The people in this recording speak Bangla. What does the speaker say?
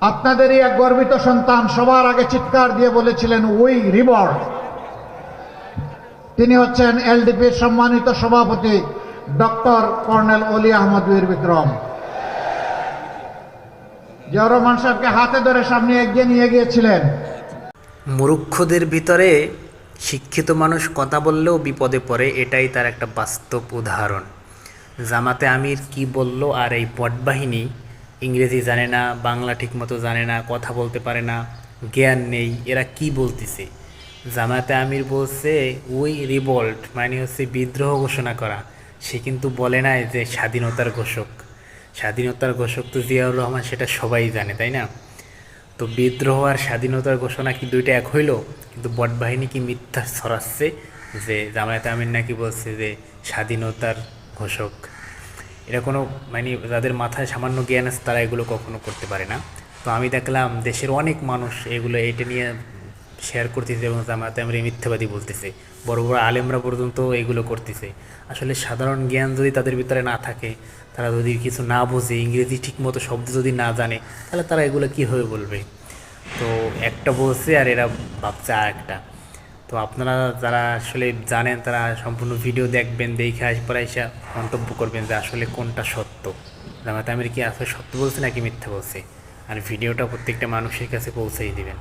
আপনাদেরই এক গর্বিত সন্তান সবার আগে চিৎকার দিয়ে বলেছিলেন উই রিবর্ন। তিনি হচ্ছেন এলডিপির সম্মানিত সভাপতি ডক্টর কর্নেল অলি আহমদ বীর বিক্রম। জিয়াউর রহমান সাহেবকে হাতে ধরে সামনে এগিয়ে নিয়ে গিয়েছিলেন। মূর্খদের ভিতরে শিক্ষিত মানুষ কথা বললেও বিপদে পড়ে, এটাই তার একটা বাস্তব উদাহরণ। জামাতে আমির কি বলল, আর এই পটবাহিনী ইংরেজি জানে না, বাংলা ঠিকমতো জানে না, কথা বলতে পারে না, জ্ঞান নেই, এরা কি বলতেছে? জামাতে আমির বলছে উই রিভল্ট, মানে হচ্ছে বিদ্রোহ ঘোষণা করা। সে কিন্তু বলে নাই যে স্বাধীনতার ঘোষক। স্বাধীনতার ঘোষক তো জিয়াউর রহমান, সেটা সবাই জানে, তাই না? তো বিদ্রোহ আর স্বাধীনতার ঘোষণা কি দুইটা এক হইল? কিন্তু বটবাহিনী কি মিথ্যা ছড়াচ্ছে যে জামায়াতে আমির নাকি বলছে যে স্বাধীনতার ঘোষক। এটা কোনো মানে যাদের মাথায় সামান্য জ্ঞান আছে তারা এগুলো কখনো করতে পারে না। তো আমি দেখলাম দেশের অনেক মানুষ এগুলো এটা নিয়ে শেয়ার করতেছে এবং জামায়াতে আমির মিথ্যাবাদী বলতেছে। বড় বড় আলেমরা পর্যন্ত এগুলো করতেছে। আসলে সাধারণ জ্ঞান যদি তাদের ভিতরে না থাকে, তারা যদি কিছু না বোঝে, ইংরেজি ঠিকমতো শব্দ যদি না জানে, তাহলে তারা এগুলো কীভাবে বলবে? তো একটা বলছে আর এরা ভাবছে আর একটা। তো আপনারা যারা আসলে জানেন তারা সম্পূর্ণ ভিডিও দেখবেন, দেখে পরে এসে মন্তব্য করবেন যে আসলে কোনটা সত্য, জামায়াতে আমির কি আসলে সত্য বলছে নাকি মিথ্যা বলছে। আর ভিডিওটা প্রত্যেকটা মানুষের কাছে পৌঁছেই দিবেন।